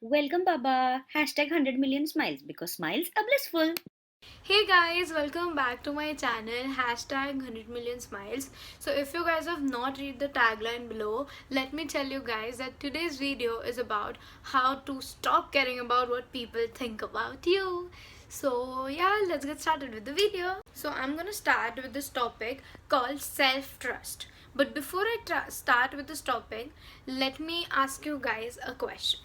Welcome, Baba. Hashtag 100 million smiles because smiles are blissful. Hey guys, welcome back to my channel hashtag 100 million smiles. So if you guys have not read the tagline below, let me tell you guys that today's video is about how to stop caring about what people think about you. So yeah, let's get started with the video. So I'm gonna start with this topic called self-trust. But before I start with this topic, let me ask you guys a question,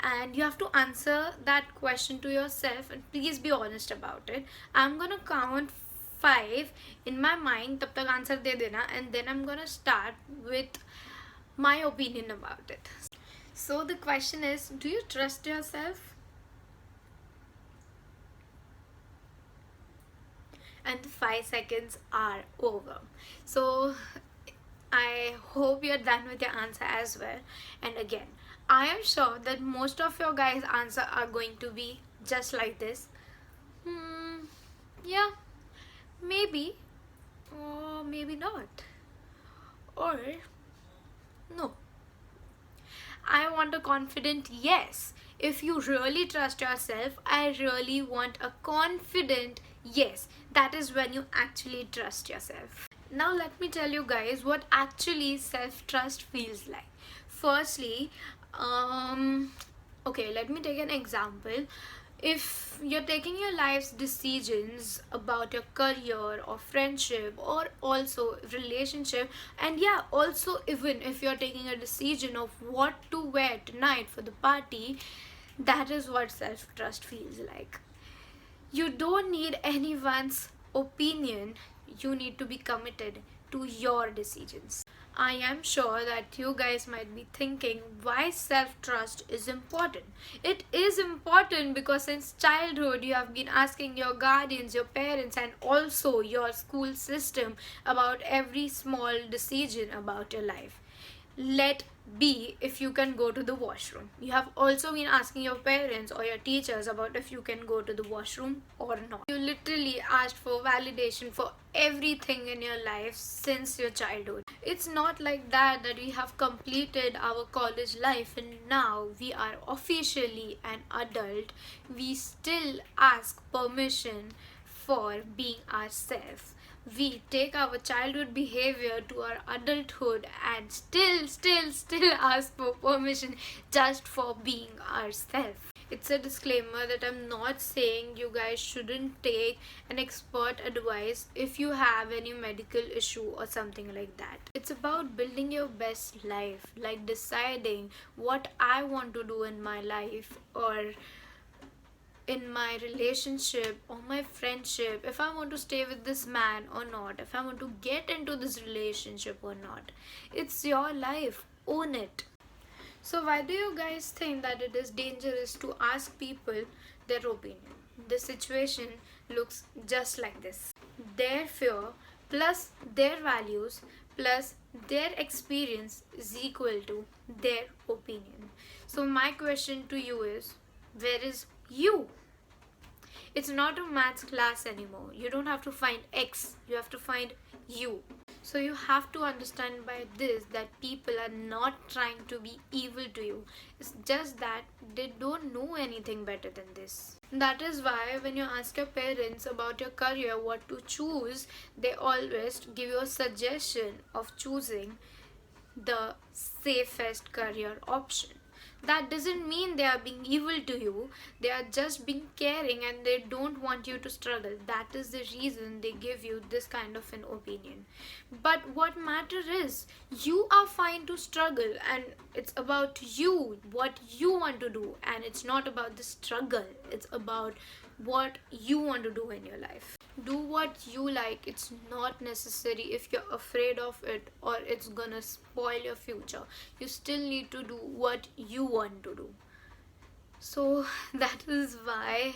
and you have to answer that question to yourself, and please be honest about it. I'm gonna count five in my mind, tab tak answer de dena, and then I'm gonna start with my opinion about it. So the question is, do you trust yourself? And the 5 seconds are over. So I hope you're done with your answer as well. And again, I am sure that most of your guys' answer are going to be just like this. Yeah, maybe, or maybe not, or no. I want a confident yes. If you really trust yourself, I really want a confident yes. That is when you actually trust yourself. Now, let me tell you guys what actually self trust feels like. Firstly, okay, let me take an example. If you're taking your life's decisions about your career or friendship or also relationship, and yeah, also even if you're taking a decision of what to wear tonight for the party, that is what self trust feels like. You don't need anyone's opinion, you need to be committed to your decisions. I am sure that you guys might be thinking why self trust is important. It is important because since childhood you have been asking your guardians, your parents, and also your school system about every small decision about your life. Let be if you can go to the washroom. You have also been asking your parents or your teachers about if you can go to the washroom or not. You literally asked for validation for everything in your life since your childhood. It's not like that we have completed our college life and now we are officially an adult. We still ask permission for being ourselves. We take our childhood behavior to our adulthood and still ask for permission just for being ourselves. It's a disclaimer that I'm not saying you guys shouldn't take an expert advice if you have any medical issue or something like that. It's about building your best life, like deciding what I want to do in my life or in my relationship or my friendship, if I want to stay with this man or not, if I want to get into this relationship or not. It's your life, own it. So why do you guys think that it is dangerous to ask people their opinion? The situation looks just like this. Their fear plus their values plus their experience is equal to their opinion. So my question to you is, where is you? It's not a maths class anymore. You don't have to find X, you have to find you. So you have to understand by this that people are not trying to be evil to you. It's just that they don't know anything better than this. That is why when you ask your parents about your career, what to choose, they always give you a suggestion of choosing the safest career option. That doesn't mean they are being evil to you, they are just being caring and they don't want you to struggle. That is the reason they give you this kind of an opinion. But what matters is you are fine to struggle, and it's about you, what you want to do, and it's not about the struggle, it's about what you want to do in your life. Do what you like. It's not necessary if you're afraid of it or it's gonna spoil your future. You still need to do what you want to do. So that is why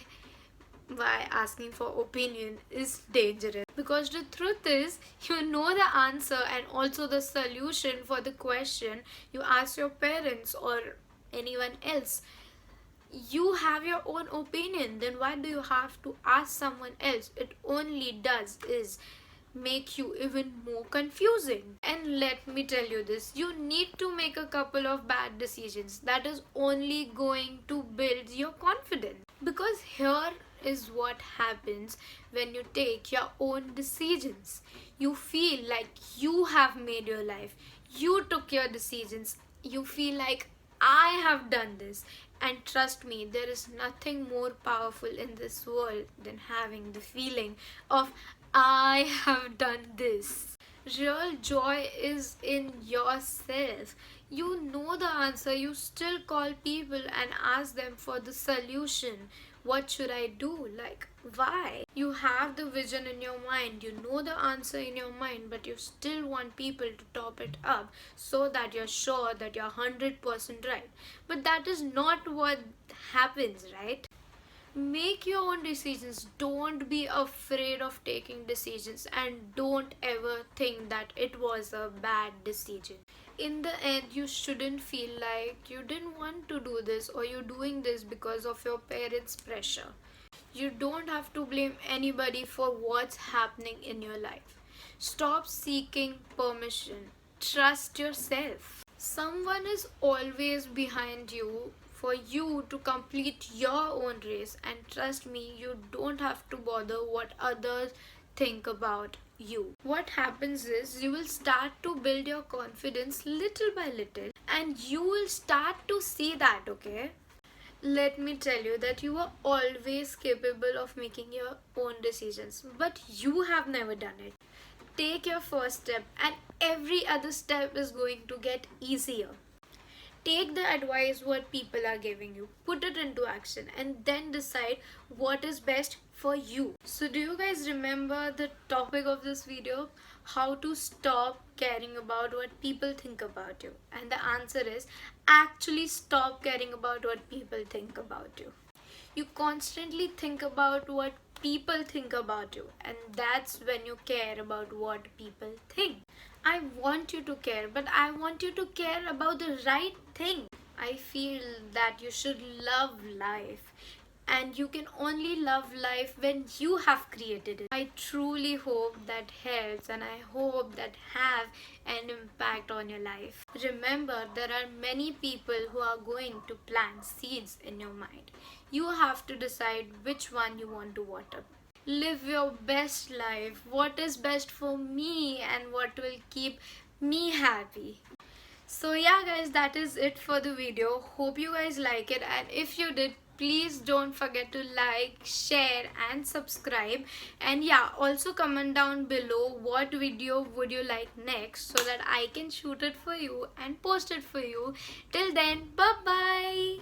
asking for opinion is dangerous, because the truth is you know the answer and also the solution for the question you ask your parents or anyone else. You have your own opinion, then why do you have to ask someone else? It only does is make you even more confusing. And let me tell you this, you need to make a couple of bad decisions. That is only going to build your confidence. Because here is what happens when you take your own decisions. You feel like you have made your life, you took your decisions, you feel like I have done this. And trust me, there is nothing more powerful in this world than having the feeling of I have done this. Real joy is in yourself. You know the answer, you still call people and ask them for the solution. What should I do? Like, why? You have the vision in your mind, you know the answer in your mind, but you still want people to top it up so that you're sure that you're 100% right. But that is not what happens, right? Make your own decisions. Don't be afraid of taking decisions, and don't ever think that it was a bad decision. In the end, you shouldn't feel like you didn't want to do this or you're doing this because of your parents' pressure. You don't have to blame anybody for what's happening in your life. Stop seeking permission. Trust yourself. Someone is always behind you for you to complete your own race, and trust me, you don't have to bother what others think about you. What happens is you will start to build your confidence little by little, and you will start to see that, okay? Let me tell you that you are always capable of making your own decisions, but you have never done it. Take your first step, and every other step is going to get easier. Take the advice what people are giving you, put it into action, and then decide what is best for you. So do you guys remember the topic of this video? How to stop caring about what people think about you. And the answer is actually stop caring about what people think about you. You constantly think about what people think about you, and that's when you care about what people think. I want you to care, but I want you to care about the right thing. I feel that you should love life, and you can only love life when you have created it. I truly hope that helps, and I hope that have an impact on your life. Remember, there are many people who are going to plant seeds in your mind. You have to decide which one you want to water. Live your best life. What is best for me and what will keep me happy. So yeah guys, that is it for the video. Hope you guys like it, and if you did, please don't forget to like, share and subscribe. And yeah, also comment down below what video would you like next so that I can shoot it for you and post it for you. Till then, bye bye.